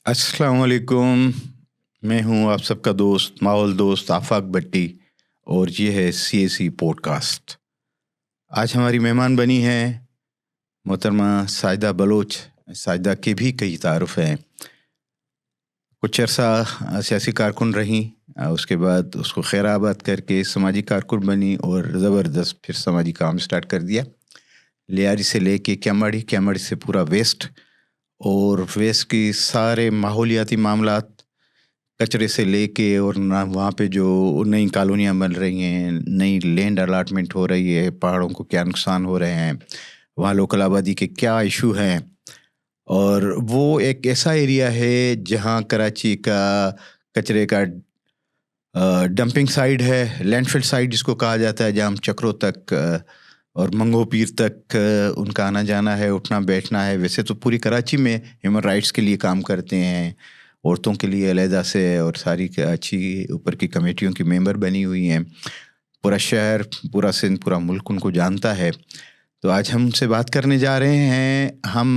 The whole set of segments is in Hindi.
अस्सलाम वालेकुम। मैं हूं आप सबका दोस्त माहौल दोस्त आफाक भट्टी और ये है CAC पॉडकास्ट। आज हमारी मेहमान बनी है मोहतरमा साजिदा बलोच। साजिदा के भी कई तारुफ हैं। कुछ अरसा सियासी कारकुन रहीं, उसके बाद उसको खैराबाद करके समाजी कारकुन बनी और ज़बरदस्त फिर समाजी काम स्टार्ट कर दिया। लियारी से लेके कैमड़ी, कैमड़ी से पूरा वेस्ट, और वेस्ट की सारे माहौलियाती मामलात, कचरे से लेके और ना वहाँ पे जो नई कॉलोनियाँ बन रही हैं, नई लैंड अलाटमेंट हो रही है, पहाड़ों को क्या नुकसान हो रहे हैं, वहाँ लोकल आबादी के क्या इशू हैं। और वो एक ऐसा एरिया है जहाँ कराची का कचरे का डंपिंग साइड है, लैंडफिल साइड जिसको कहा जाता है, जहाँ हम चक्रों तक और मंगो पीर तक उनका आना जाना है, उठना बैठना है। वैसे तो पूरी कराची में ह्यूमन राइट्स के लिए काम करते हैं, औरतों के लिए अलहदा से, और सारी अच्छी ऊपर की कमेटियों की मेंबर बनी हुई हैं। पूरा शहर, पूरा सिंध, पूरा मुल्क उनको जानता है। तो आज हम उनसे बात करने जा रहे हैं। हम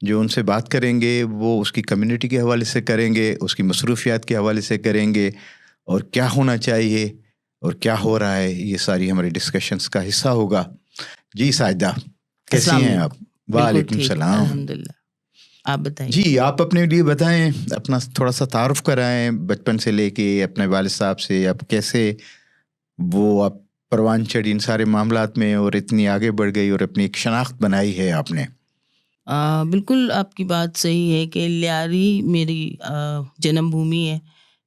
जो उनसे बात करेंगे वो उसकी कम्युनिटी के हवाले से करेंगे, उसकी मसरूफियात के हवाले से करेंगे, और क्या होना चाहिए और क्या हो रहा है, ये सारी हमारे डिस्कशंस का हिस्सा होगा। जी साजिदा, कैसी अस्सलाम हैं आप? वालेकुम। बिल्कुल वालेकुम ठीक, सलाम। अल्हम्दुलिल्लाह। आप बताइए। जी, आप अपने लिए बताएं, अपना थोड़ा सा तारुफ कराएं, बचपन से लेके अपने वालिद साहब से आप कैसे आप परवान चढ़ी इन सारे मामलात में और इतनी आगे बढ़ गई और अपनी एक शनाख्त बनाई है आपने। बिल्कुल आपकी बात सही है कि लियारी मेरी जन्मभूमि है।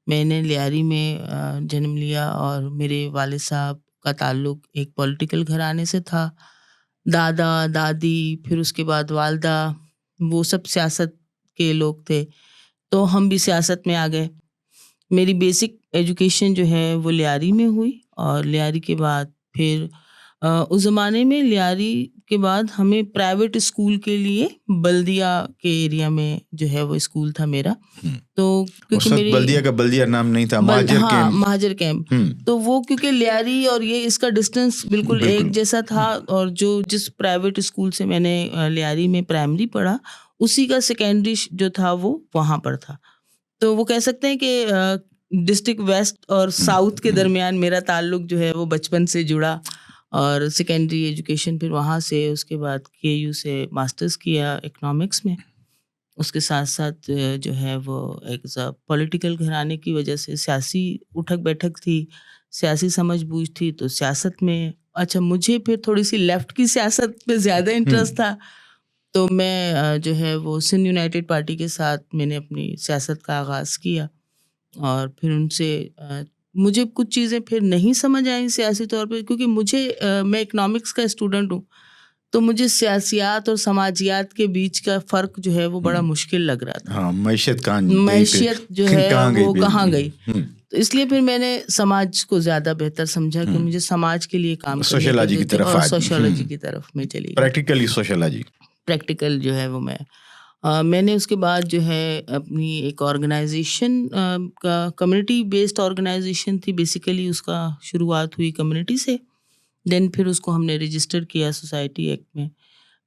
मैंने लियारी में जन्म लिया और मेरे वालिद साहब का ताल्लुक़ एक पॉलिटिकल घराने से था। दादा, दादी, फिर उसके बाद वालदा, वो सब सियासत के लोग थे, तो हम भी सियासत में आ गए। मेरी बेसिक एजुकेशन जो है वो लियारी में हुई, और लियारी के बाद फिर उस ज़माने में लियारी के बाद हमें प्राइवेट स्कूल के लिए बल्दिया के एरिया में जो है वो स्कूल था मेरा। तो क्योंकि उस वक्त मेरी बल्दिया का बल्दिया नाम नहीं था, महाजर हाँ, कैंप। महाजर कैंप। तो वो क्योंकि लियारी और ये इसका डिस्टेंस बिल्कुल एक बिल्कुल। जैसा था, और जिस प्राइवेट स्कूल से मैंने लियारी में प्राइमरी पढ़ा, उसी का सेकेंडरी जो था वो वहाँ पर था। तो वो कह सकते हैं कि डिस्ट्रिक्ट वेस्ट और साउथ के दरमियान मेरा ताल्लुक जो है वो बचपन से जुड़ा, और सेकेंडरी एजुकेशन फिर वहाँ से, उसके बाद KU से मास्टर्स किया इकोनॉमिक्स में। उसके साथ साथ जो है वो एक पॉलिटिकल घराने की वजह से सियासी उठक बैठक थी, सियासी समझ-बूझ थी, तो सियासत में अच्छा मुझे फिर थोड़ी-सी लेफ्ट की सियासत पे ज़्यादा इंटरेस्ट था। तो मैं जो है वो सिंध यूनाइटेड पार्टी के साथ मैंने अपनी सियासत का आगाज़ किया, और फिर उनसे मुझे कुछ चीज़ें फिर नहीं समझ आईं सियासी तौर पे, क्योंकि मैं इकोनॉमिक्स का स्टूडेंट हूँ, तो मुझे सियासियात और समाजियात के बीच का फ़र्क जो है वो बड़ा मुश्किल लग रहा था। हाँ, मैशत कहाँ गई, मैशियत जो है कहाँ गई वो कहाँ गई? हम्म। तो इसलिए फिर मैंने समाज को ज़्यादा बेहतर समझा कि मुझे समाज के लिए काम करने की सोशियोलॉजी की ज़रूरत है, तरफ और आज सोशियोलॉजी की तरफ मैं चली गई। Practically sociology. प्रैक्टिकल जो है वो मैंने उसके बाद जो है अपनी एक ऑर्गेनाइजेशन का, कम्युनिटी बेस्ड ऑर्गेनाइजेशन थी बेसिकली, उसका शुरुआत हुई कम्युनिटी से। देन फिर उसको हमने रजिस्टर किया सोसाइटी एक्ट में।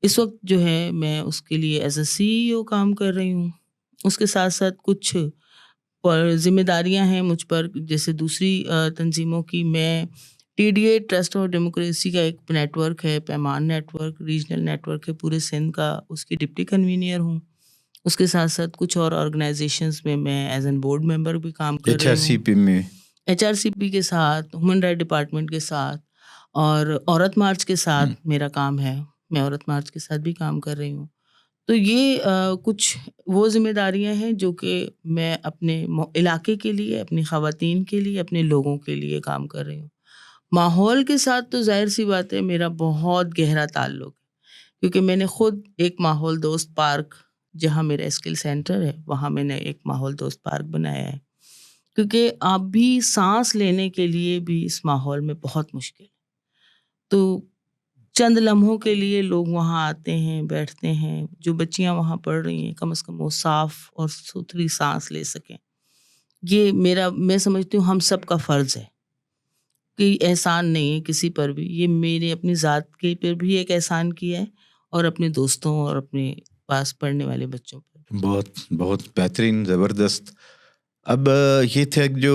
इस वक्त जो है मैं उसके लिए एज अ CEO काम कर रही हूँ। उसके साथ साथ कुछ पर जिम्मेदारियां हैं मुझ पर, जैसे दूसरी तंजीमों की। मैं TDA ट्रस्ट और डेमोक्रेसी का एक नेटवर्क है, पैमान नेटवर्क, रीजनल नेटवर्क है पूरे सिंध का, उसकी डिप्टी कन्वीनियर हूँ। उसके साथ साथ कुछ और ऑर्गेनाइजेशंस में मैं एज एन बोर्ड मेंबर भी काम कर रही हूँ। HRCP में, HRCP के साथ, ह्यूमन राइट डिपार्टमेंट के साथ, और औरत मार्च के साथ मेरा काम है। मैं औरत मार्च के साथ भी काम कर रही हूँ। तो ये कुछ वो ज़िम्मेदारियाँ हैं जो कि मैं अपने इलाके के लिए, अपनी ख़वातीन के लिए, अपने लोगों के लिए काम कर रही हूँ। माहौल के साथ तो ज़ाहिर-सी बात है मेरा बहुत गहरा ताल्लुक है, क्योंकि मैंने खुद एक माहौल दोस्त पार्क, जहाँ मेरा स्किल सेंटर है, वहाँ मैंने एक माहौल दोस्त पार्क बनाया है। क्योंकि आप भी साँस लेने के लिए भी इस माहौल में बहुत मुश्किल है। तो चंद लम्हों के लिए लोग वहाँ आते हैं, बैठते हैं। जो बच्चियाँ वहाँ पढ़ रही हैं, कम से कम वो साफ़ और सुथरी साँस ले सकें। ये मैं समझती हूँ हम सब का फ़र्ज़ है। कि एहसान नहीं है किसी पर भी। ये मेरे अपनी ज़ात के पर भी एक एहसान किया है, और अपने दोस्तों और अपने पास पढ़ने वाले बच्चों पर। बहुत बहुत बेहतरीन, ज़बरदस्त। अब ये थे जो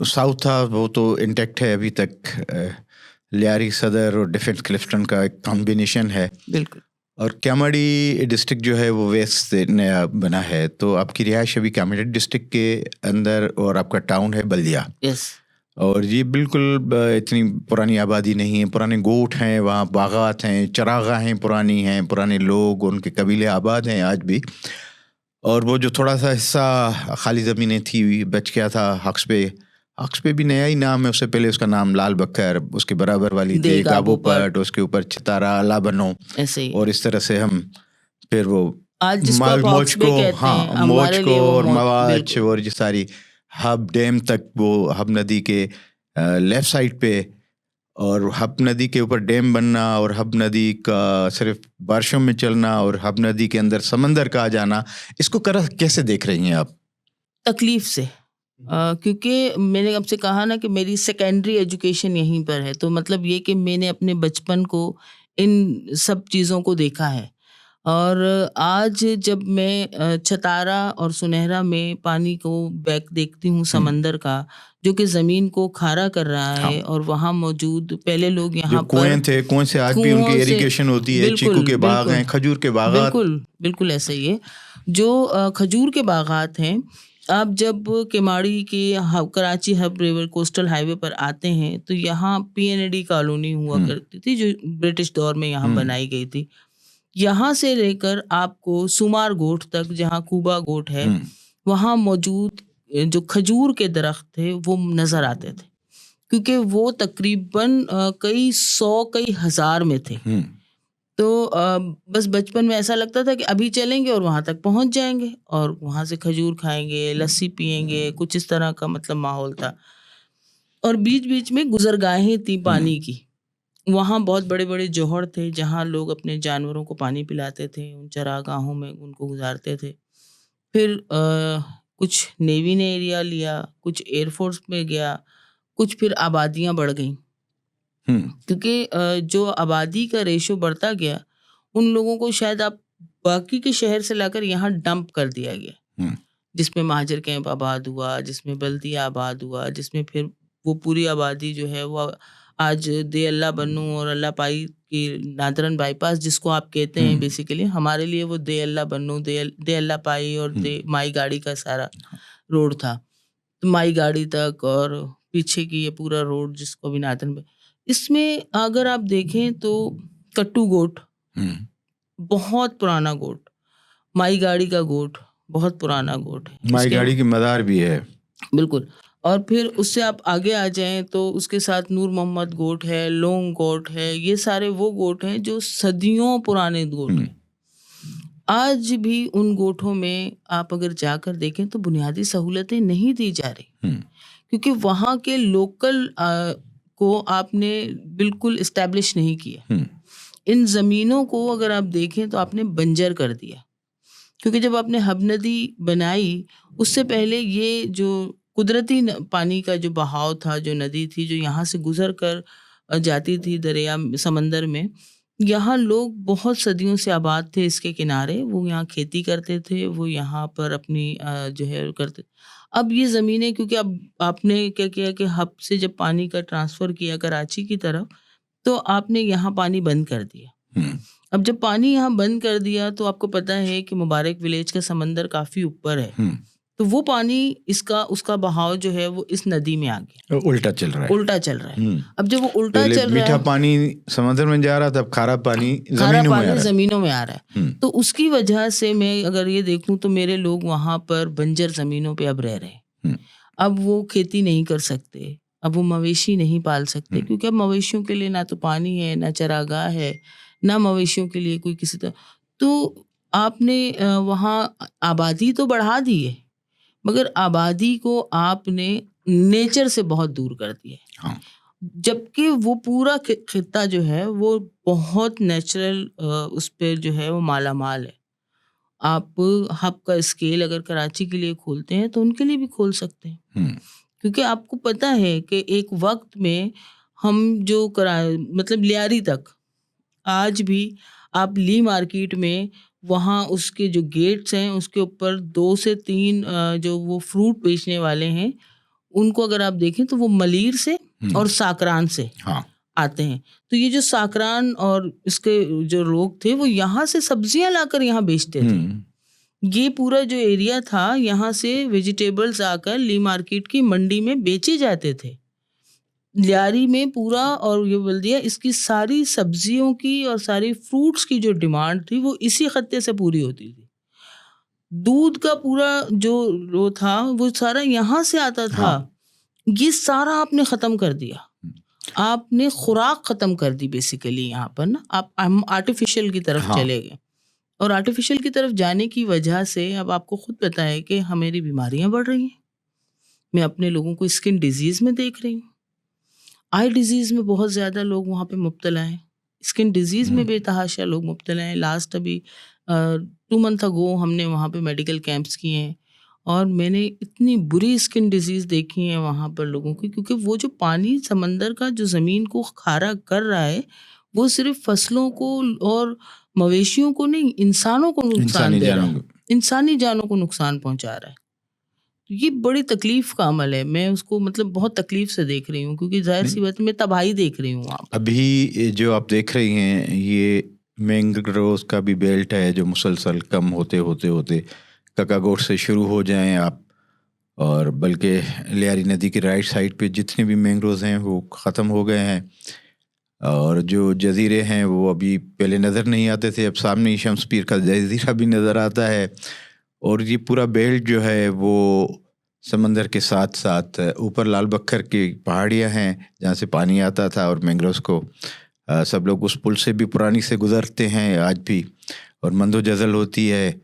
साउथ था वो तो इंटैक्ट है अभी तक। लियारी सदर और डिफेंस क्लिफ्टन का एक कॉम्बिनेशन है। बिल्कुल। और कैमाडी डिस्ट्रिक्ट जो है वो वेस्ट से नया बना है। तो आपकी रिहाइश अभी कैमाडी डिस्ट्रिक्ट के अंदर और आपका टाउन है बल्दिया। यस। और ये बिल्कुल इतनी पुरानी आबादी नहीं है। पुराने गोट हैं, वहाँ बागात हैं, चरागाहें पुरानी हैं, पुराने लोग उनके कबीले आबाद हैं आज भी। और वो जो थोड़ा सा हिस्सा खाली ज़मीनें थी बच गया था हक्स पे भी नया ही नाम है। उससे पहले उसका नाम लाल बकर, उसके बराबर वाली दे गाबोपट, उसके ऊपर चितारा अला बनो। ऐसे ही और इस तरह से हम फिर वो आज जिसको आप हॉक्स बे कहते हैं, हाँ हमारे मोच को लिए वो और मवाच बिल्कुल। और ये सारी हब डैम तक, वो हब नदी के लेफ्ट साइड पे, और हब नदी के ऊपर डैम बनना और हब नदी का सिर्फ बारिशों में चलना और हब नदी के अंदर समंदर का आ जाना, इसको कैसे देख रही हैं आप? तकलीफ से। क्योंकि मैंने आपसे कहा ना कि मेरी सेकेंडरी एजुकेशन यहीं पर है, तो मतलब ये कि मैंने अपने बचपन को इन सब चीज़ों को देखा है। और आज जब मैं छतारा और सुनहरा में पानी को बैक देखती हूँ समंदर का, जो कि ज़मीन को खारा कर रहा है, हाँ। और वहाँ मौजूद पहले लोग जो यहाँ कुएं पर थे, कुएं से आज भी उनकी कुओं से इरिगेशन होती है, बिल्कुल, चीकू के बाग बिल्कुल, हैं, खजूर के बागात। बिल्कुल, बिल्कुल ऐसा ही है। जो खजूर के बागात हैं, आप जब केमाड़ी के Karachi hub river coastal highway पर आते हैं तो यहाँ पीएनएडी कॉलोनी हुआ करती थी, जो ब्रिटिश दौर में यहाँ बनाई गई थी। यहाँ से लेकर आपको सुमार गोट तक, जहाँ कूबा गोट है, वहाँ मौजूद जो खजूर के दरख्त थे वो नज़र आते थे, क्योंकि वो तकरीबन कई सौ कई हज़ार में थे। तो बस बचपन में ऐसा लगता था कि अभी चलेंगे और वहाँ तक पहुँच जाएंगे और वहाँ से खजूर खाएंगे, लस्सी पियेंगे, कुछ इस तरह का मतलब माहौल था। और बीच बीच में गुजरगाहें थी पानी की। वहाँ बहुत बड़े बड़े जोहड़ थे जहाँ लोग अपने जानवरों को पानी पिलाते थे, उन चरागाहों में उनको गुजारते थे। फिर कुछ नेवी ने एरिया लिया, कुछ एयरफोर्स में गया, कुछ फिर आबादियाँ बढ़ गईं। क्योंकि जो आबादी का रेशो बढ़ता गया, उन लोगों को शायद आप बाकी के शहर से लाकर यहाँ डंप कर दिया गया, जिसमें महाजर कैंप आबाद हुआ, जिसमें बल्दिया आबाद हुआ, जिसमें फिर वो पूरी आबादी जो है वो आज दे अल्लाह बन्नू और अल्लाह पाई की नादरन बाईपास जिसको आप कहते हैं, बेसिकली हमारे लिए वो दे अल्लाह बन्नू, दे अल्लाह पाई और दे माई गाड़ी का सारा रोड था। तो माई गाड़ी तक और पीछे की ये पूरा रोड जिसको भी नादरन, इसमें अगर आप देखें तो कट्टू गोट बहुत पुराना गोट, माई गाड़ी का गोट बहुत पुराना गोट है, माई गाड़ी की मदार भी है। बिल्कुल। और फिर उससे आप आगे आ जाएं तो उसके साथ नूर मोहम्मद गोट है, लोंग गोट है, ये सारे वो गोट हैं जो सदियों पुराने गोट हैं। आज भी उन गोठों में आप अगर जाकर देखें तो बुनियादी सहूलतें नहीं दी जा रही, क्योंकि वहाँ के लोकल को आपने बिल्कुल इस्टेब्लिश नहीं किया। इन ज़मीनों को अगर आप देखें तो आपने बंजर कर दिया, क्योंकि जब आपने हब नदी बनाई उससे पहले ये जो कुदरती पानी का जो बहाव था, जो नदी थी जो यहाँ से गुजर कर जाती थी दरिया समंदर में, यहाँ लोग बहुत सदियों से आबाद थे इसके किनारे, वो यहाँ खेती करते थे, वो यहाँ पर अपनी जो है करते। अब ये ज़मीनें, क्योंकि अब आपने क्या किया कि हब से जब पानी का ट्रांसफ़र किया कराची की तरफ, तो आपने यहाँ पानी बंद कर दिया। अब जब पानी यहाँ बंद कर दिया तो आपको पता है कि मुबारक विलेज का समंदर काफ़ी ऊपर है, तो वो पानी इसका उसका बहाव जो है वो इस नदी में आ गया, उल्टा चल रहा है। अब जब वो उल्टा चल रहा है, मीठा पानी समंदर में जा रहा था, अब खारा पानी ज़मीनों में आ रहा है। तो उसकी वजह से मैं अगर ये देखूं तो मेरे लोग वहाँ पर बंजर ज़मीनों पे अब रह रहे हैं। अब वो खेती नहीं कर सकते, अब वो मवेशी नहीं पाल सकते, क्योंकि अब मवेशियों के लिए ना तो पानी है, ना चरागाह है, ना मवेशियों के लिए कोई किसी तरह। तो आपने वहाँ आबादी तो बढ़ा दी है, मगर आबादी को आपने नेचर से बहुत दूर कर दिया है। जबकि वो पूरा खित्ता जो है वो बहुत नेचुरल उस पर जो है वो माला माल है। आप हब का स्केल अगर कराची के लिए खोलते हैं तो उनके लिए भी खोल सकते हैं, क्योंकि आपको पता है कि एक वक्त में हम जो मतलब लियारी तक, आज भी आप ली मार्केट में वहाँ उसके जो गेट्स हैं उसके ऊपर 2 से 3 जो वो फ्रूट बेचने वाले हैं, उनको अगर आप देखें तो वो मलीर से और साकरान से हाँ आते हैं। तो ये जो साकरान और इसके जो लोग थे वो यहाँ से सब्जियां लाकर यहाँ बेचते थे। ये पूरा जो एरिया था, यहाँ से वेजिटेबल्स आकर ली मार्केट की मंडी में बेचे जाते थे। लियारी में पूरा, और ये बोल दिया, इसकी सारी सब्जियों की और सारी फ्रूट्स की जो डिमांड थी वो इसी खत्ते से पूरी होती थी। दूध का पूरा जो वो था वो सारा यहाँ से आता था। ये सारा आपने ख़त्म कर दिया, आपने खुराक ख़त्म कर दी बेसिकली यहाँ पर ना। हम आर्टिफिशियल की तरफ चले गए, और आर्टिफिशियल की तरफ जाने की वजह से अब आपको खुद पता है कि हमारी बीमारियाँ बढ़ रही हैं। मैं अपने लोगों को स्किन डिजीज़ में देख रही हूँ, आई डिजीज़ में बहुत ज़्यादा लोग वहाँ पे मुब्तला हैं, स्किन डिजीज़ में बेतहाशा लोग मुब्तला हैं। लास्ट अभी 2 मंथ अगो हमने वहाँ पे मेडिकल कैंप्स किए हैं, और मैंने इतनी बुरी स्किन डिजीज़ देखी है वहाँ पर लोगों की, क्योंकि वो जो पानी समंदर का जो ज़मीन को खारा कर रहा है वो सिर्फ फसलों को और मवेशियों को नहीं, इंसानों को नुकसान दे रहा है, इंसानी जानों को नुकसान पहुँचा रहा है। तो ये बड़ी तकलीफ का अमल है। मैं उसको मतलब बहुत तकलीफ से देख रही हूँ, क्योंकि जाहिर सी बात है मैं तबाही देख रही हूँ वहाँ पर। अभी जो आप देख रही हैं ये मैंग्रोव का भी बेल्ट है जो मुसलसल कम होते होते होते ककागोट से शुरू हो जाएं आप, और बल्कि लियारी नदी की राइट साइड पे जितने भी मैंग्रोव्स हैं वो ख़त्म हो गए हैं, और जो जजीरे हैं वो अभी पहले नज़र नहीं आते थे, अब सामने ही शम्स पीर का जजीरा भी नज़र आता है। और ये पूरा बेल्ट जो है वो समंदर के साथ साथ ऊपर लाल बख्तर की पहाड़ियाँ हैं जहाँ से पानी आता था, और मैंग्रोव्स को सब लोग उस पुल से भी पुरानी से गुजरते हैं आज भी, और मंदो जज़ल होती है,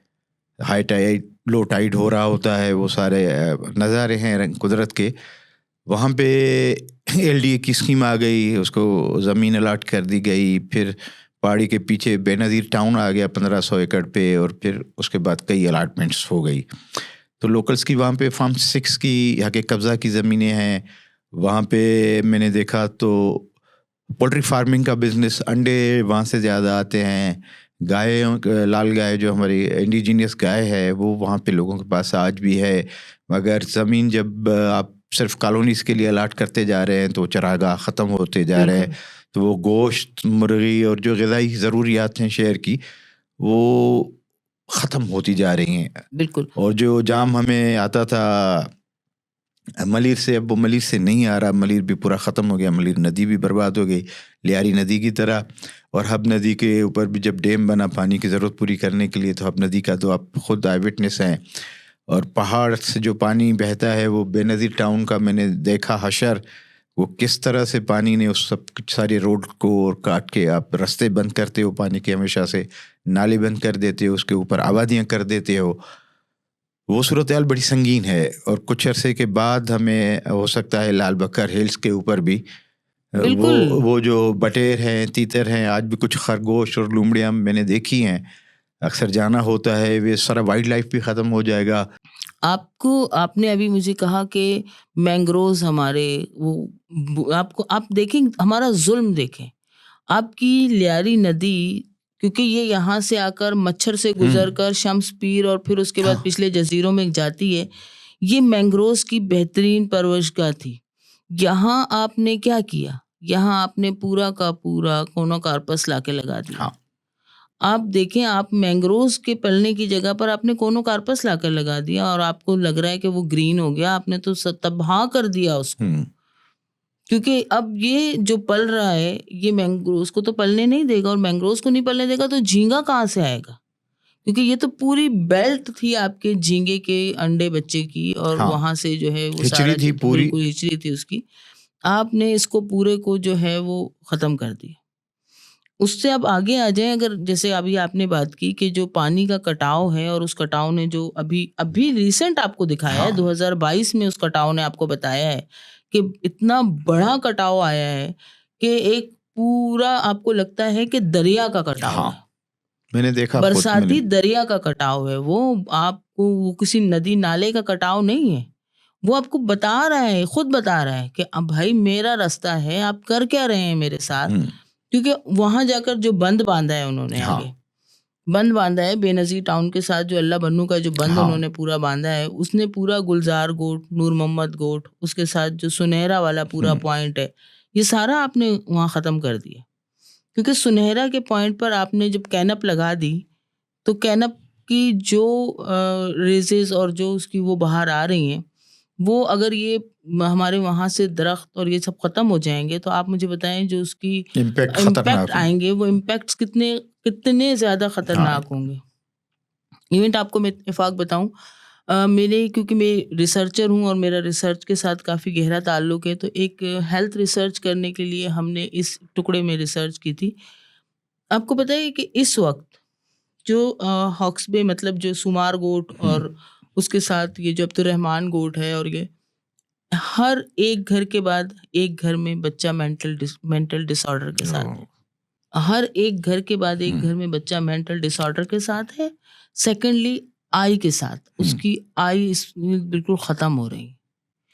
हाई टाइड लो टाइड हो रहा होता है, वो सारे नज़ारे हैं कुदरत के। वहाँ पे LDA की स्कीम आ गई, उसको ज़मीन अलाट कर दी गई, फिर पहाड़ी के पीछे बेनज़ीर टाउन आ गया 1500 एकड़ पे, और फिर उसके बाद कई अलाटमेंट्स हो गई। तो लोकल्स की वहाँ पे फार्म 6 की यहाँ के कब्ज़ा की ज़मीनें हैं। वहाँ पे मैंने देखा तो पोल्ट्री फार्मिंग का बिज़नेस, अंडे वहाँ से ज़्यादा आते हैं। गाय, लाल गाय जो हमारी इंडिजीनियस गाय है वो वहाँ पे लोगों के पास आज भी है, मगर ज़मीन जब आप सिर्फ कॉलोनीज़ के लिए अलाट करते जा रहे हैं तो चरागाह ख़त्म होते जा रहे हैं, तो वो गोश्त, मुर्गी और जो ग़िज़ाई ज़रूरियात हैं शहर की वो ख़त्म होती जा रही हैं। बिल्कुल। और जो जाम हमें आता था मलीर से, अब वो मलीर से नहीं आ रहा, मलीर भी पूरा ख़त्म हो गया, मलीर नदी भी बर्बाद हो गई लियारी नदी की तरह। और हब नदी के ऊपर भी जब डैम बना पानी की ज़रूरत पूरी करने के लिए, तो हब नदी का तो आप खुद आई विटनेस हैं, और पहाड़ से जो पानी बहता है वो बेनज़ीर टाउन का मैंने देखा हशर, वो किस तरह से पानी ने उस सब सारे रोड को और काट के आप रास्ते बंद करते हो, पानी के हमेशा से नाले बंद कर देते हो, उसके ऊपर आबादियाँ कर देते हो, वो सूरत हाल बड़ी संगीन है। और कुछ अरसे के बाद हमें हो सकता है लाल बकर हिल्स के ऊपर भी वो जो बटेर हैं, तीतर हैं, आज भी कुछ खरगोश और लूमड़ियाँ मैंने देखी हैं, अक्सर जाना होता है, वे सारा वाइल्ड लाइफ भी ख़त्म हो जाएगा। आपने अभी मुझे कहा कि मैंग्रोव्स हमारे वो आप देखें, हमारा जुल्म देखें, आपकी लियारी नदी, क्योंकि ये यहाँ से आकर मच्छर से गुजर कर शम्स पीर और फिर उसके बाद पिछले जजीरों में जाती है, ये मैंग्रोव्स की बेहतरीन परवरिशगाह थी। यहाँ आपने क्या किया, यहाँ आपने पूरा का पूरा कोनोकार्पस लाके लगा दिया। आप देखें, आप मैंग्रोव्स के पलने की जगह पर आपने कोनोकार्पस लाकर लगा दिया, और आपको लग रहा है कि वो ग्रीन हो गया, आपने तो तबाह कर दिया उसको। क्योंकि अब ये जो पल रहा है ये मैंग्रोव्स को तो पलने नहीं देगा, और मैंग्रोव्स को नहीं पलने देगा तो झींगा कहाँ से आएगा, क्योंकि ये तो पूरी बेल्ट थी आपके झींगे के अंडे बच्चे की, और वहां से जो है वो सारा थी, पूरी हिचड़ी थी उसकी। आपने इसको पूरे को जो है वो ख़त्म कर दिया। उससे अब आगे आ जाएं, अगर जैसे अभी आपने बात की कि जो पानी का कटाव है, और उस कटाव ने जो अभी रिसेंट आपको दिखाया है, 2022 में उस कटाव ने आपको बताया है कि इतना बड़ा कटाव आया है कि एक पूरा आपको लगता है कि दरिया का कटाव है। मैंने देखा, बरसाती दरिया का कटाव है वो। आपको वो किसी नदी नाले का कटाव नहीं है, वो आपको बता रहा है, खुद बता रहा है कि अब भाई मेरा रास्ता है, आप कर क्या रहे हैं मेरे साथ। क्योंकि वहां जाकर जो बंद बांधा है उन्होंने आगे, बंद बांधा है बेनज़ीर टाउन के साथ, जो अल्लाह बन्नू का जो बंद हाँ। उन्होंने पूरा बांधा है, उसने पूरा गुलजार गोट, नूर मोहम्मद गोट, उसके साथ जो सुनहरा वाला पूरा पॉइंट है, ये सारा आपने वहाँ ख़त्म कर दिया। क्योंकि सुनहरा के पॉइंट पर आपने जब कैनप लगा दी, तो कैनप की जो रेजेस और जो उसकी वो बाहर आ रही हैं, वो अगर ये हमारे वहाँ से दरख्त और ये सब ख़त्म हो जाएंगे, तो आप मुझे बताएं जो उसकी इम्पैक्ट इम्पैक्ट खतरनाक है। आएंगे, वो इम्पैक्ट्स कितने ज़्यादा हाँ, ख़तरनाक होंगे। इवेंट आपको मैं इत्तेफाक बताऊं, मेरे क्योंकि मैं रिसर्चर हूं और मेरा रिसर्च के साथ काफ़ी गहरा ताल्लुक़ है, तो एक हेल्थ रिसर्च करने के लिए हमने इस टुकड़े में रिसर्च की थी। आपको पता है कि इस वक्त जो हॉक्सबे मतलब जो शुमार गोट और उसके साथ ये जो अब्दुर्रहमान गोट है, और ये हर एक घर के बाद एक घर में बच्चा मेंटल डिसऑर्डर के साथ है। हर एक घर के बाद एक घर में बच्चा मेंटल डिसऑर्डर के साथ है। सेकेंडली आई के साथ, उसकी आई बिल्कुल ख़त्म हो रही।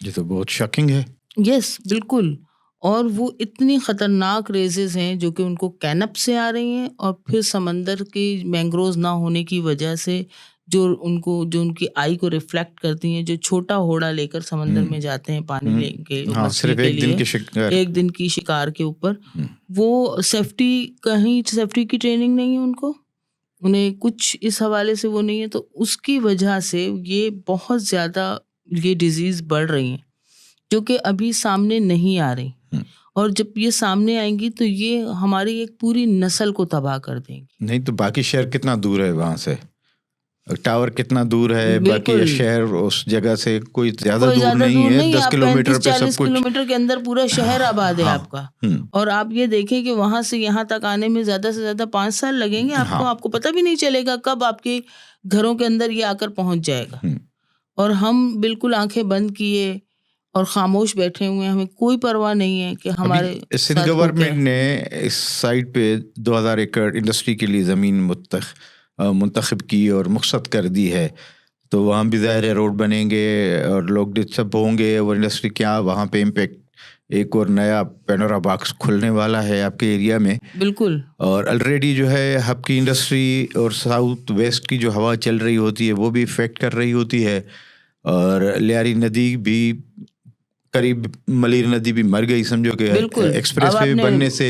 ये तो बहुत शॉकिंग है। यस, बिल्कुल। और वो इतनी ख़तरनाक रेजेस हैं जो कि उनको कैनप से आ रही हैं, और फिर समंदर के मैंग्रोव्स ना होने की वजह से जो उनकी आई को रिफ्लेक्ट करती हैं, जो छोटा होड़ा लेकर समंदर में जाते हैं पानी लेके हाँ, मछली सिर्फ के एक दिन लिए, की शिकार। एक दिन की शिकार के ऊपर, वो सेफ्टी की ट्रेनिंग नहीं है उनको, उन्हें कुछ इस हवाले से वो नहीं है, तो उसकी वजह से ये बहुत ज़्यादा ये डिजीज़ बढ़ रही हैं जो कि अभी सामने नहीं आ रही। और जब ये सामने आएंगी तो ये हमारी एक पूरी नस्ल को तबाह कर देंगी। नहीं तो बाकी शहर कितना दूर है वहाँ से, टावर कितना दूर है, बाकी बिल्कुल, शहर उस जगह से कोई ज्यादा कोई दूर ज़्यादा नहीं दूर है, नहीं, 10 आप किलोमीटर पे सब 35-40 कुछ। किलोमीटर के अंदर पूरा शहर आबाद है हाँ, आपका। और आप ये देखें कि वहाँ से यहाँ तक आने में ज़्यादा से ज़्यादा 5 साल लगेंगे आपको। हाँ। आपको पता भी नहीं चलेगा कब आपके घरों के अंदर ये आकर पहुँच जाएगा। और हम बिल्कुल आंखें बंद किए और खामोश बैठे हुए हैं, हमें कोई परवाह नहीं है कि हमारे अभी सिंध साथ हो क्या गवर्नमेंट है। ने इस साइट पे 2000 एकड़ इंडस्ट्री के लिए ज़मीन मुंतखब की और मुख्सत कर दी है, तो वहाँ भी ज़ाहिर है रोड बनेंगे और लोग डिस्टर्ब होंगे, और इंडस्ट्री क्या वहाँ पे इम्पेक्ट, एक और नया पेनोरा बॉक्स खुलने वाला है आपके एरिया में। बिल्कुल, और ऑलरेडी जो है हब की इंडस्ट्री और साउथ वेस्ट की जो हवा चल रही होती है वो भी इफेक्ट कर रही होती है, और लियारी नदी भी करीब, मलीर नदी भी मर गई समझो कि बिल्कुल। एक्सप्रेस अब वे आपने बनने से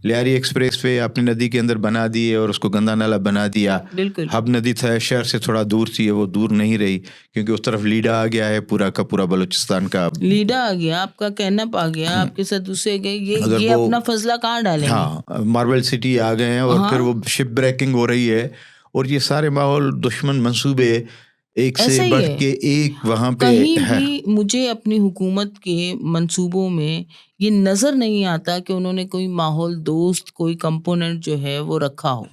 लियारी एक्सप्रेस वे आपने नदी के अंदर बना दिए और उसको गंदा नाला बना दिया। बिल्कुल हब नदी था शहर से थोड़ा दूर थी, वो दूर नहीं रही क्योंकि उस तरफ लीडा आ गया है पूरा का पूरा बलूचिस्तान का। लीडा आ गया, आपका कैनप आ गया, आपके साथ दूसरे गए, अगर ये वो अपना फजला कहाँ डालेंगे। हाँ, मार्बल सिटी आ गए हैं, और फिर वो शिप ब्रेकिंग हो रही है, और ये सारे माहौल दुश्मन मंसूबे एक ऐसा से ही बढ़ है। के एक वहाँ पे कहीं है। भी मुझे अपनी हुकूमत के मंसूबों में ये नज़र नहीं आता कि उन्होंने कोई माहौल दोस्त कोई कंपोनेंट जो है वो रखा हो।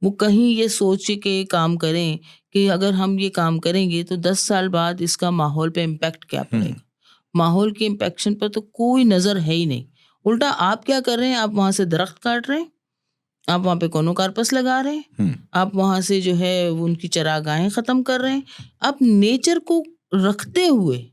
वो कहीं ये सोच के काम करें कि अगर हम ये काम करेंगे तो 10 साल बाद इसका माहौल पे इम्पैक्ट क्या पड़ेगा। माहौल के इम्पैक्शन पर तो कोई नज़र है ही नहीं। उल्टा आप क्या कर रहे हैं, आप वहाँ से दरख्त काट रहे हैं, आप वहाँ पे कोनोकार्पस लगा रहे हैं, आप वहाँ से जो है वो उनकी चरागाहें ख़त्म कर रहे हैं। आप नेचर को रखते हुए,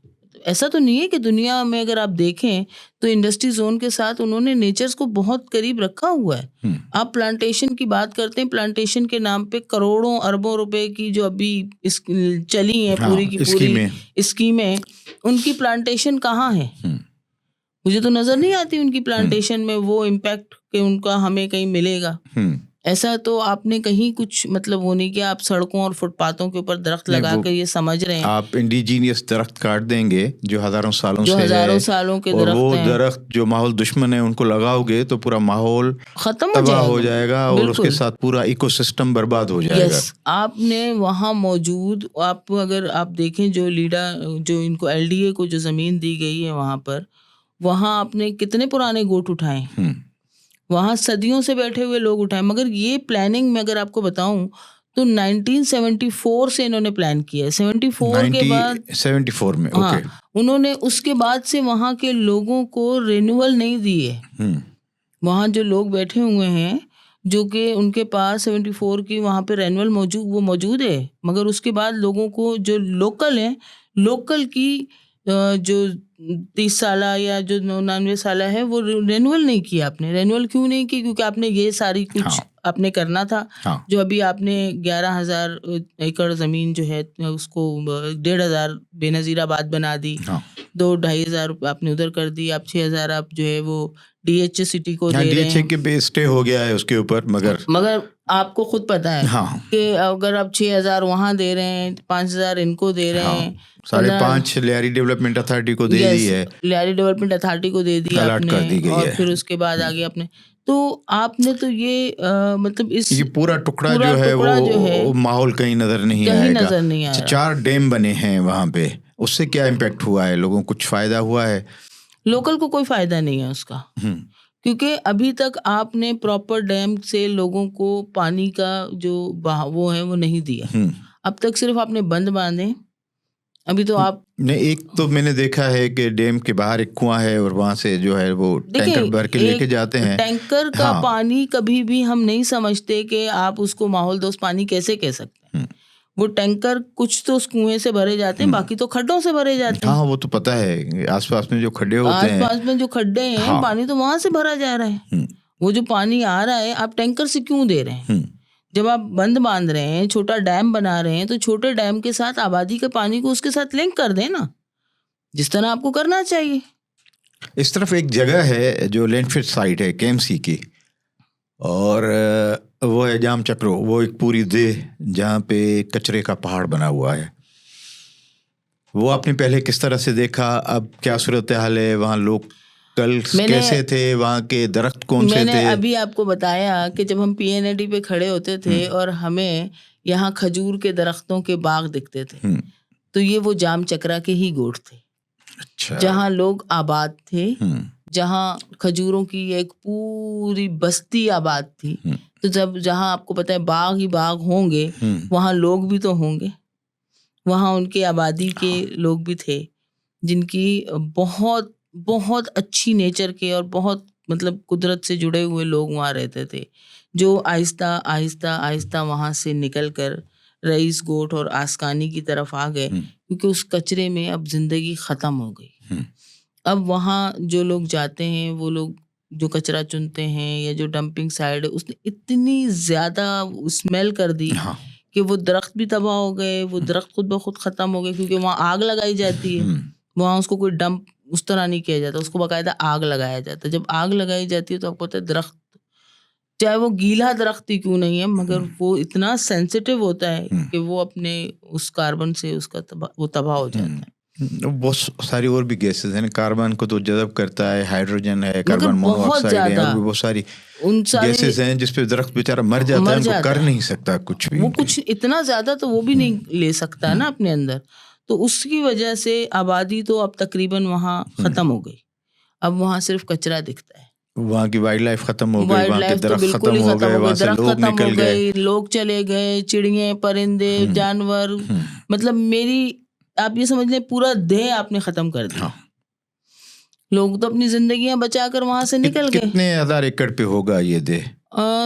ऐसा तो नहीं है कि दुनिया में अगर आप देखें तो इंडस्ट्री जोन के साथ उन्होंने नेचर्स को बहुत करीब रखा हुआ है। आप प्लांटेशन की बात करते हैं, प्लांटेशन के नाम पे करोड़ों अरबों रुपए की जो अभी चली हैं पूरी की पूरी स्कीमें, उनकी प्लांटेशन कहाँ है? मुझे तो नजर नहीं आती उनकी प्लांटेशन में वो इम्पैक्ट कि उनका हमें कहीं मिलेगा। ऐसा तो आपने कहीं कुछ मतलब वो नहीं किया। आप सड़कों और फुटपाथों के ऊपर दरख्त लगा कर ये समझ रहे हैं आप इंडिजीनियस दरख्त काट देंगे जो हजारों सालों जो से हजारों है, सालों के और दरख्त वो हैं, दरख्त जो माहौल दुश्मन है उनको लगाओगे तो पूरा माहौल खत्म तबाह हो जाएगा, और उसके बिल्कुल। साथ पूरा इकोसिस्टम बर्बाद हो जाएगा। यस, आपने वहाँ मौजूद, आप अगर आप देखें जो लीडा जो इनको एलडीए को जो ज़मीन दी गई है वहाँ पर, वहाँ आपने कितने पुराने गोट उठाए, वहाँ सदियों से बैठे हुए लोग उठाए। मगर ये प्लानिंग में अगर आपको बताऊं तो 1974 से इन्होंने प्लान किया है। 74 के बाद 74 में हाँ, उन्होंने उसके बाद से वहाँ के लोगों को रिन्यूअल नहीं दी है। वहाँ जो लोग बैठे हुए हैं जो कि उनके पास 74 की वहाँ पे रिन्यूअल मौजूद है, मगर उसके बाद लोगों को जो लोकल हैं, लोकल की जो 30 साला या जो 99 साला है वो रेन्यूअल नहीं किया आपने। रेन्यूअल क्यों नहीं की? क्योंकि आपने ये सारी कुछ हाँ। आपने करना था। हाँ। जो अभी आपने 11,000 एकड़ ज़मीन जो है उसको 1,500 बेनज़ीराबाद बना दी। हाँ। 2-2,500 आपने उधर कर दी। आप 6,000 आप जो है वो DHA सिटी को दे रहे DHA हैं। के पे स्टे हो गया है उसके ऊपर, मगर आपको खुद पता है हाँ कि अगर आप 6,000 वहाँ दे रहे हैं, 5,000 इनको दे रहे हाँ हैं, 5.5 लियारी डेवलपमेंट अथॉरिटी को दे दी है, लियारी डेवलपमेंट अथॉरिटी को दे दी अलर्ट कर दी आपने, गई और है। फिर उसके बाद आगे आपने तो आपने तो ये मतलब इस ये पूरा टुकड़ा पूरा जो है टुकड़ा जो है वो माहौल कहीं नजर नहीं कहीं आएगा। नजर नहीं आ रहा। 4 डैम बने हैं वहां पे, उससे क्या इम्पैक्ट हुआ है? लोगों को कुछ फायदा हुआ है? लोकल को कोई फायदा नहीं है उसका, क्योंकि अभी तक आपने प्रॉपर डैम से लोगों को पानी का जो वो है वो नहीं दिया। अब तक सिर्फ आपने बंद बांधे। अभी तो आप नहीं, एक तो मैंने देखा है कि डैम के बाहर एक कुआं है और वहां से जो है वो टैंकर भर के लेके जाते हैं। टैंकर का हाँ। पानी कभी भी हम नहीं समझते कि आप उसको माहौल दोस्त पानी कैसे कह सकते हैं। वो टैंकर कुछ तो उस कुएं से भरे जाते हैं, बाकी तो खड्डों से भरे जाते हैं। हाँ, वो तो पता है, आसपास में जो खड्डे होते हैं, आसपास में जो खड्डे हैं, हाँ। पानी तो वहां से भरा जा रहा है। वो जो पानी आ रहा है आप टैंकर से क्यों दे रहे हैं? जब आप बंद बांध रहे हैं, छोटा डैम बना रहे हैं, तो छोटे डैम के साथ आबादी के पानी को उसके साथ लिंक कर दें ना, जिस तरह आपको करना चाहिए। इस तरफ एक जगह है जो लैंडफिल साइट है KMC की, और वो है जाम चक्रो। वो एक पूरी देह जहाँ पे कचरे का पहाड़ बना हुआ है। वो आपने पहले किस तरह से देखा? अब क्या सूरत हाल है वहाँ? लोग कल कैसे थे? वहाँ के दरख्त कौन से थे? मैंने अभी आपको बताया कि जब हम PNAD पे खड़े होते थे और हमें यहाँ खजूर के दरख्तों के बाग दिखते थे, तो ये वो जाम चक्रा के ही गोठ थे। अच्छा। जहाँ लोग आबाद थे, जहाँ खजूरों की एक पूरी बस्ती आबाद थी। तो जब जहाँ आपको पता है बाग ही बाग होंगे, वहाँ लोग भी तो होंगे। वहाँ उनके आबादी के लोग भी थे जिनकी बहुत बहुत अच्छी नेचर के और बहुत मतलब कुदरत से जुड़े हुए लोग वहाँ रहते थे, जो आहिस्ता आहिस्ता आहिस्ता वहाँ से निकल कर रईस गोठ और आस्कानी की तरफ आ गए, क्योंकि उस कचरे में अब जिंदगी ख़त्म हो गई। अब वहाँ जो लोग जाते हैं, वो लोग जो कचरा चुनते हैं या जो डंपिंग साइड है, उसने इतनी ज़्यादा स्मेल कर दी कि वो दरख्त भी तबाह हो गए, वो दरख्त खुद ब खुद ख़त्म हो गए, क्योंकि वहाँ आग लगाई जाती है। वहाँ उसको कोई डंप उस तरह नहीं किया जाता, उसको बाकायदा आग लगाया जाता है। जब आग लगाई जाती है तो आपको पता है दरख्त, चाहे वो गीला दरख्त ही क्यों नहीं है, मगर वो इतना सेंसिटिव होता है कि वो अपने उस कार्बन से उसका वो तबाह हो जाता है। बहुत सारी और भी गैसेस हैं, कार्बन को तो जज़ब करता है, हाइड्रोजन है, कार्बन मोनोऑक्साइड है, और भी बहुत सारी गैसेस हैं जिस पे दरख्त बेचारा मर जाता है, उनको कर नहीं सकता कुछ भी। वो कुछ इतना ज्यादा तो वो भी नहीं ले सकता है ना अपने अंदर। तो उसकी वजह से आबादी तो अब तकरीबन वहाँ खत्म हो गई। अब वहाँ सिर्फ कचरा दिखता है। वहाँ की वाइल्ड लाइफ खत्म हो गई, वहाँ के दरख्त खत्म हो गए, वहाँ से लोग निकल गए, लोग चले गए, चिड़िए परिंदे जानवर, मतलब मेरी आप ये समझ लें पूरा देह आपने खत्म कर दिया। लोग तो अपनी जिंदगियां बचाकर वहां से निकल गए। कितने हजार एकड़ पे होगा ये देह?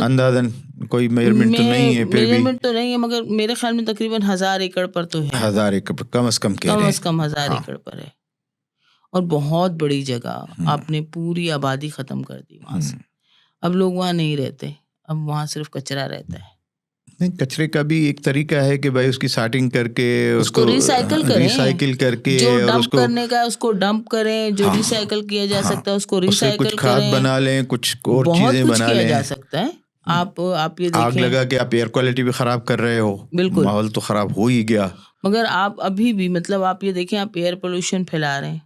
अंदाजन कोई मेजरमेंट तो नहीं है, मेजरमेंट तो नहीं है, मगर मेरे ख्याल में तकरीबन 1000 एकड़ पर तो है। 1000 एकड़ पर कम से कम कह रहे हैं। कम से कम 1000 एकड़ पर है, और बहुत बड़ी जगह आपने पूरी आबादी खत्म कर दी वहां से। अब लोग वहां नहीं रहते, अब वहां सिर्फ कचरा रहता है। नहीं, कचरे का भी एक तरीका है कि भाई उसकी सॉर्टिंग करके उसको रिसाइकिल करें, रिसाइकिल करके, जो और डंप उसको करने का उसको डंप करें, जो रिसाइकिल किया जा सकता है उसको रिसाइकिल कुछ खाद बना लें, कुछ और चीजें बना लें। किया जा सकता है। आप ये देखें, आग लगा के आप एयर क्वालिटी भी खराब कर रहे हो, बिल्कुल माहौल तो खराब हो ही गया। मगर आप अभी भी मतलब आप ये देखें, आप एयर पोल्यूशन फैला रहे हैं,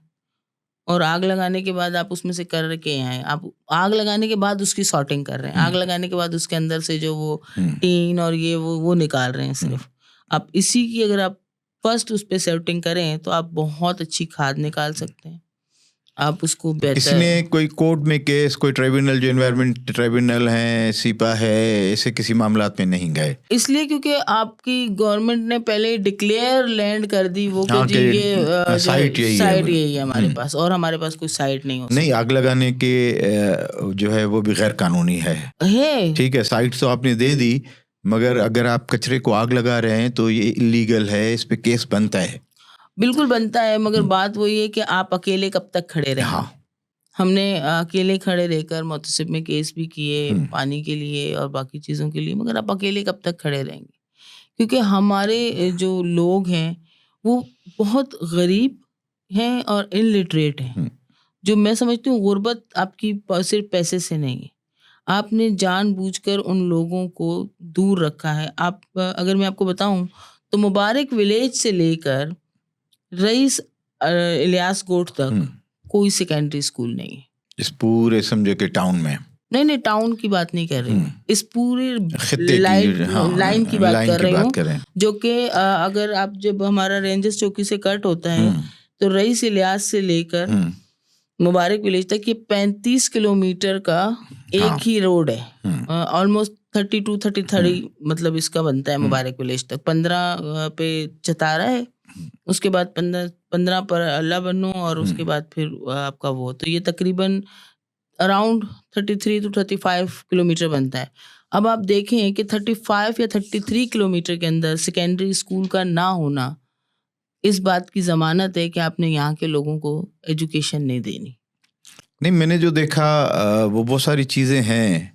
और आग लगाने के बाद आप उसमें से कर के आए, आप आग लगाने के बाद उसकी सॉर्टिंग कर रहे हैं, आग लगाने के बाद उसके अंदर से जो वो टीन और ये वो निकाल रहे हैं सिर्फ। आप इसी की अगर आप फर्स्ट उस पर सॉर्टिंग करें तो आप बहुत अच्छी खाद निकाल सकते हैं। आप उसको बेहतर, इसने कोई कोर्ट में केस, कोई ट्राइब्यूनल, जो एनवायरमेंट ट्राइब्यूनल है, सीपा है, ऐसे किसी मामलात में नहीं गए? इसलिए क्योंकि आपकी गवर्नमेंट ने पहले डिक्लेयर लैंड कर दी वो कि जी ये साइट यही है हमारे पास, और हमारे पास कोई साइट नहीं हो सकती। नहीं, आग लगाने के जो है वो भी गैर कानूनी है। ठीक है, साइट तो आपने दे दी, मगर अगर आप कचरे को आग लगा रहे हैं तो ये इलीगल है, इस पे केस बनता है। बिल्कुल बनता है, मगर बात वही है कि आप अकेले कब तक खड़े रहें। हाँ। हमने अकेले खड़े रहकर मुहतसिब में केस भी किए पानी के लिए और बाकी चीज़ों के लिए, मगर आप अकेले कब तक खड़े रहेंगे? क्योंकि हमारे जो लोग हैं वो बहुत गरीब हैं और इलिटरेट हैं। जो मैं समझती हूँ गुर्बत आपकी सिर्फ पैसे से नहीं है, आपने जानबूझकर उन लोगों को दूर रखा है। आप अगर मैं आपको बताऊं तो मुबारक विलेज से लेकर रईस इलियास गोट तक कोई सेकेंडरी स्कूल नहीं है। इस पूरे समझे के टाउन में? नहीं, टाउन की बात नहीं कर रही हूँ, इस पूरे खित्ते की, लाइन की बात कर रही हूँ, कर रहे हैं। जो कि अगर आप जब हमारा रेंजर्स चौकी से कट होता है तो रईस इलियास से लेकर मुबारक विलेज तक ये 35 किलोमीटर का एक ही रोड है। ऑलमोस्ट 32-33 मतलब इसका बनता है मुबारक विलेज तक। 15 पे चतारा है, उसके बाद 15 पर अल्लाह बन्नो और उसके बाद फिर आपका वो, तो ये तकरीबन अराउंड 33 to 35 किलोमीटर बनता है। अब आप देखें कि 35 या 33 किलोमीटर के अंदर सेकेंडरी स्कूल का ना होना इस बात की ज़मानत है कि आपने यहाँ के लोगों को एजुकेशन नहीं देनी। नहीं, मैंने जो देखा वो बहुत सारी चीज़ें हैं,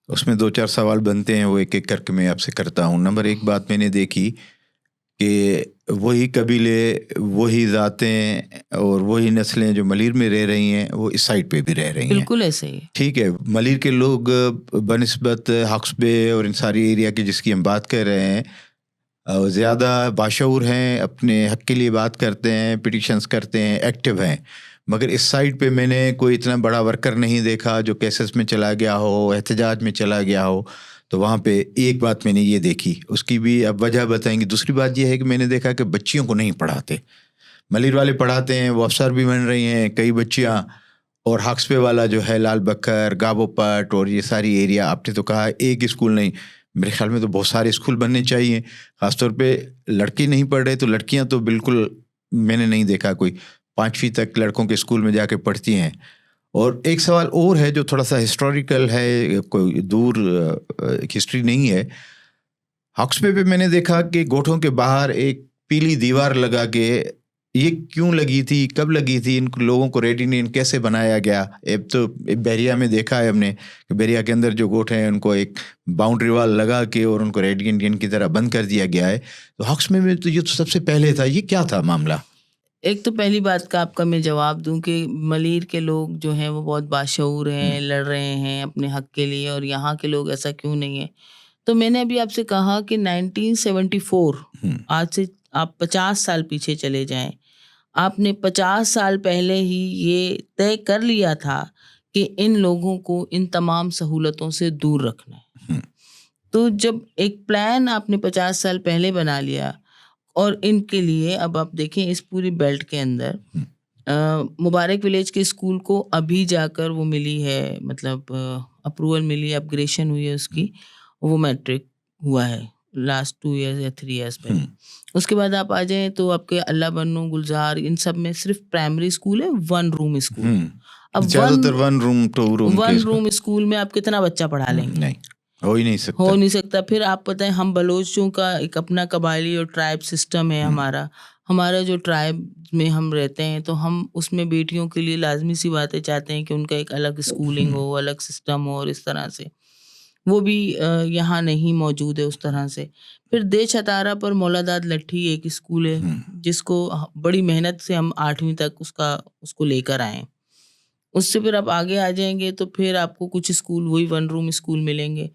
उसमें 2-4 सवाल बनते हैं, वो एक एक करके मैं आपसे करता हूँ। नंबर 1 बात मैंने देखी कि वही कबीले, वही ज़ातें और वही नस्लें जो मलीर में रह रही हैं वो इस साइड पे भी रह रही हैं। बिल्कुल ऐसे ही। ठीक है, मलीर के लोग बनिस्बत हक्सबे और इन सारी एरिया की जिसकी हम बात कर रहे हैं ज़्यादा बाशऊर हैं, अपने हक के लिए बात करते हैं, पिटिशंस करते हैं, एक्टिव हैं। मगर इस साइड पे मैंने कोई इतना बड़ा वर्कर नहीं देखा जो केसेस में चला गया हो, एहतजाज में चला गया हो। तो वहाँ पे एक बात मैंने ये देखी, उसकी भी अब वजह बताएंगे। दूसरी बात ये है कि मैंने देखा कि बच्चियों को नहीं पढ़ाते, मलिर वाले पढ़ाते हैं, वो अफसर भी बन रही हैं कई बच्चियाँ। और हक्सपे वाला जो है लाल बकर, गाबोपट और ये सारी एरिया, आपने तो कहा एक स्कूल नहीं, मेरे ख्याल में तो बहुत सारे स्कूल बनने चाहिए। ख़ासतौर पे लड़के नहीं पढ़ रहे तो लड़कियां तो बिल्कुल मैंने नहीं देखा कोई 5वीं तक लड़कों के स्कूल में जाके पढ़ती हैं। और एक सवाल और है जो थोड़ा सा हिस्टोरिकल है, कोई दूर हिस्ट्री नहीं है। हक्सपे पे मैंने देखा कि गोठों के बाहर एक पीली दीवार लगा के, ये क्यों लगी थी, कब लगी थी, इन लोगों को रेड इंडियन कैसे बनाया गया? अब तो बैरिया में देखा है हमने कि बैरिया के अंदर जो गोठ हैं उनको एक बाउंड्री वाल लगा के और उनको रेड इंडियन की तरह बंद कर दिया गया है। तो हक्सपे में तो ये तो सबसे पहले था, ये क्या था मामला? एक तो पहली बात का आपका मैं जवाब दूं कि मलीर के लोग जो हैं वो बहुत बाशऊर हैं, लड़ रहे हैं अपने हक के लिए, और यहाँ के लोग ऐसा क्यों नहीं है? तो मैंने अभी आपसे कहा कि 1974, आज से आप 50 साल पीछे चले जाएं, आपने 50 साल पहले ही ये तय कर लिया था कि इन लोगों को इन तमाम सहूलतों से दूर रखना है। तो जब एक प्लान आपने 50 साल पहले बना लिया, और इनके लिए अब आप देखें इस पूरी बेल्ट के अंदर मुबारक विलेज के स्कूल को अभी जाकर वो मिली है, मतलब अप्रूवल मिली, अपग्रेडेशन हुई है उसकी, वो मैट्रिक हुआ है लास्ट 2 years या 3 years पहले। उसके बाद आप आ जाएं तो आपके अल्लाह बन्नो, गुलजार, इन सब में सिर्फ प्राइमरी स्कूल है, 1 रूम स्कूल। अब ज़्यादातर 1 रूम 2 रूम 1 रूम स्कूल में आप कितना बच्चा पढ़ा लेंगे? नहीं, हो ही नहीं सकता। फिर आप पता है हम बलोचों का एक अपना कबायली और ट्राइब सिस्टम है हमारा जो ट्राइब में हम रहते हैं, तो हम उसमें बेटियों के लिए लाजमी सी बातें चाहते हैं कि उनका एक अलग स्कूलिंग हो, अलग सिस्टम हो, और इस तरह से वो भी यहाँ नहीं मौजूद है उस तरह से। फिर दे छतारा पर मौलादाद लट्ठी एक स्कूल है जिसको बड़ी मेहनत से हम 8वीं तक उसको लेकर आए। उससे फिर आप आगे आ जाएंगे तो फिर आपको कुछ स्कूल वही 1 रूम स्कूल मिलेंगे।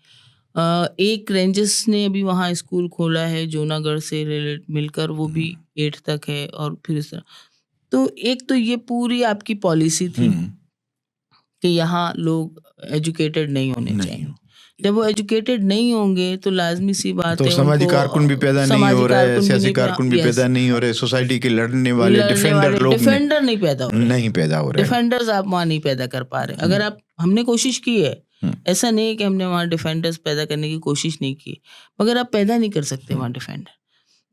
एक रेंजर्स ने अभी वहाँ स्कूल खोला है जूनागढ़ से मिलकर, वो भी 8 तक है। और फिर इस तरह, तो एक तो ये पूरी आपकी पॉलिसी थी कि यहाँ लोग एजुकेटेड नहीं होने चाहिए। जब वो एजुकेटेड नहीं होंगे तो लाजमी सी बात तो है समाजी कारकुन भी पैदा नहीं हो रहे, सियासी कारकुन भी पैदा नहीं हो रहे, सोसाइटी के लड़ने वाले डिफेंडर लोग डिफेंडर नहीं पैदा हो रहे, डिफेंडर्स आप वहाँ नहीं पैदा कर पा रहे। अगर आप, हमने कोशिश की है, ऐसा नहीं है कि हमने वहाँ डिफेंडर्स पैदा करने की कोशिश नहीं की, मगर आप पैदा नहीं कर सकते वहाँ डिफेंडर।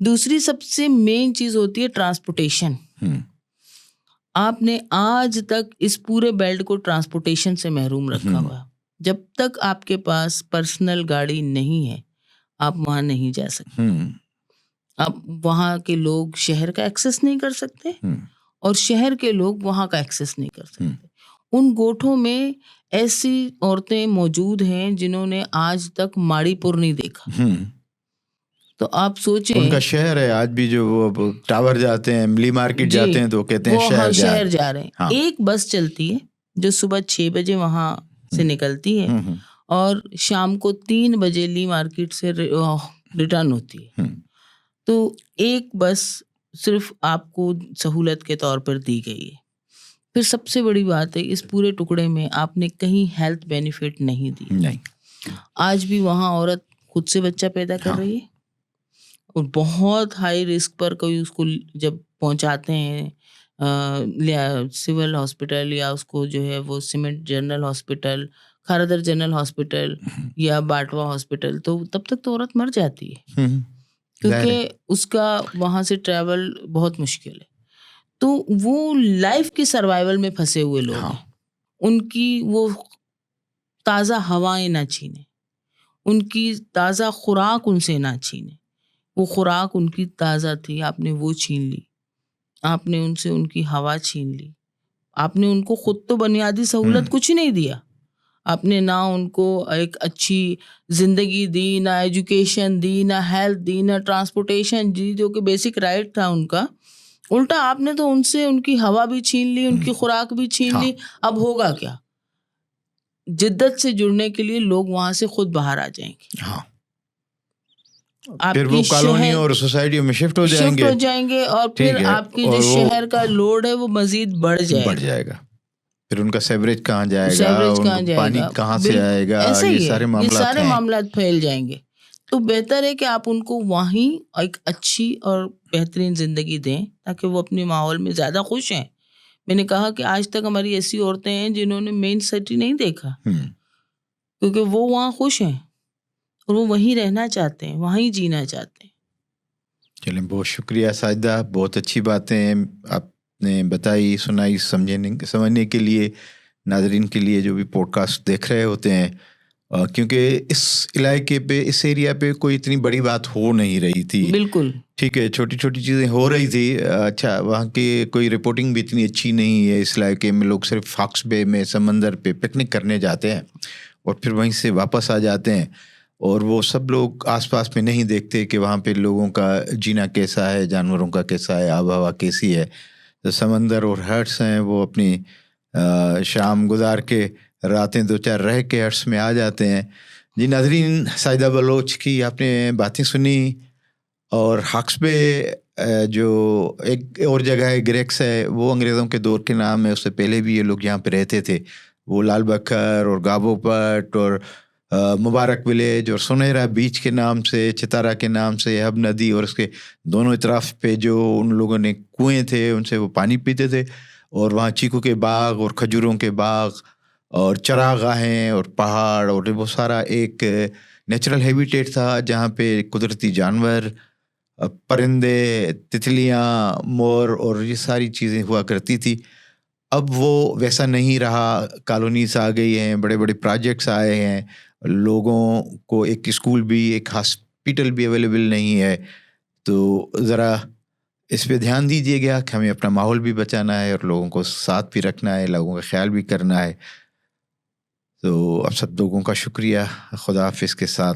दूसरी सबसे मेन चीज होती है ट्रांसपोर्टेशन। आपने आज तक इस पूरे बेल्ट को ट्रांसपोर्टेशन से महरूम रखा हुआ। जब तक आपके पास पर्सनल गाड़ी नहीं है आप वहाँ नहीं जा सकते। अब वहाँ के लोग शहर का एक्सेस नहीं कर सकते और शहर के लोग वहाँ का एक्सेस नहीं कर सकते। उन गोठों में ऐसी औरतें मौजूद हैं जिन्होंने आज तक माड़ीपुर नहीं देखा। तो आप सोचें, उनका शहर है आज भी, जो वो टावर जाते हैं, एमली मार्केट जाते हैं तो कहते हैं वो शहर शहर जा रहे हैं। हाँ। एक बस चलती है जो सुबह 6 बजे वहां से निकलती है और शाम को 3 बजे ली मार्केट से रिटर्न होती है। तो एक बस सिर्फ आपको सहूलत के तौर पर दी गई है। फिर सबसे बड़ी बात है, इस पूरे टुकड़े में आपने कहीं हेल्थ बेनिफिट नहीं दी। नहीं। आज भी वहाँ औरत खुद से बच्चा पैदा कर रही है और बहुत हाई रिस्क पर कोई उसको जब पहुँचाते हैं सिविल हॉस्पिटल या उसको जो है वो cement general hospital, Kharadar general hospital या बाटवा हॉस्पिटल, तो तब तक तो औरत मर जाती है क्योंकि उसका वहाँ से ट्रैवल बहुत मुश्किल है। तो वो लाइफ की सर्वाइवल में फंसे हुए लोग हैं। उनकी वो ताज़ा हवाएं ना छीने, उनकी ताज़ा खुराक उनसे ना छीने। वो खुराक उनकी ताज़ा थी, आपने वो छीन ली, आपने उनसे उनकी हवा छीन ली, आपने उनको खुद तो बुनियादी सहूलत कुछ नहीं दिया। आपने ना उनको एक अच्छी जिंदगी दी, ना एजुकेशन दी, ना हेल्थ दी, ना ट्रांसपोर्टेशन दी, जो कि बेसिक राइट था उनका। उल्टा आपने तो उनसे उनकी हवा भी छीन ली, उनकी खुराक भी छीन ली। अब होगा क्या? जिद्दत से जुड़ने के लिए लोग वहां से खुद बाहर आ जाएंगे। फिर वो कॉलोनी और सोसाइटी में शिफ्ट हो जाएंगे और फिर आपकी जो शहर का लोड है वो मजीद बढ़ जाएगा। फिर उनका सेवरेज कहाँ जाएगा, पानी कहाँ से आएगा, ये सारे मामला फैल जाएंगे। तो बेहतर है कि आप उनको वहीं एक अच्छी और बेहतरीन जिंदगी दें ताकि वो अपने माहौल में ज़्यादा खुश हैं। मैंने कहा कि आज तक हमारी ऐसी औरतें हैं जिन्होंने मेन सिटी नहीं देखा क्योंकि वो वहाँ खुश हैं और वो वहीं रहना चाहते हैं, वहीं जीना चाहते हैं। चलिए, बहुत शुक्रिया साजिदा, बहुत अच्छी बातें आपने बताई, सुनाई, समझने के लिए, नाजरीन के लिए जो भी पॉडकास्ट देख रहे होते हैं, क्योंकि इस इलाके पे, इस एरिया पे कोई इतनी बड़ी बात हो नहीं रही थी। बिल्कुल ठीक है, छोटी छोटी चीज़ें हो रही थी। अच्छा, वहाँ की कोई रिपोर्टिंग भी इतनी अच्छी नहीं है। इस इलाके में लोग सिर्फ हॉक्स बे में समंदर पे पिकनिक करने जाते हैं और फिर वहीं से वापस आ जाते हैं, और वो सब लोग आसपास में नहीं देखते कि वहाँ पे लोगों का जीना कैसा है, जानवरों का कैसा है, आब हवा कैसी है। तो समंदर और हट्स हैं, वो अपनी शाम गुजार के रातें 2-4 रह के हट्स में आ जाते हैं। जी नाजरीन, साजिदा बलोच की आपने बातें सुनी। और हक्स बे जो एक और जगह है, ग्रेक्स है, वो अंग्रेज़ों के दौर के नाम है। उससे पहले भी ये लोग यहाँ पे रहते थे। वो लाल बखर और गाबोपट और मुबारक विलेज और सुनहरा बीच के नाम से, चितारा के नाम से, हब नदी और उसके दोनों तरफ पे जो उन लोगों ने कुएं थे, उनसे वो पानी पीते थे। और वहाँ चीकू के बाग और खजूरों के बाग और चरागाहें और पहाड़ और वो सारा एक नेचुरल हैबिटेट था जहाँ पे कुदरती जानवर, परिंदे, तितलियाँ, मोर और ये सारी चीज़ें हुआ करती थी। अब वो वैसा नहीं रहा। कॉलोनीज आ गई हैं, बड़े बड़े प्रोजेक्ट्स आए हैं, लोगों को एक स्कूल भी, एक हॉस्पिटल भी अवेलेबल नहीं है। तो ज़रा इस पे ध्यान दीजिएगा कि हमें अपना माहौल भी बचाना है और लोगों को साथ भी रखना है, लोगों का ख्याल भी करना है। तो आप सब लोगों का शुक्रिया। खुदा हाफिज़ के साथ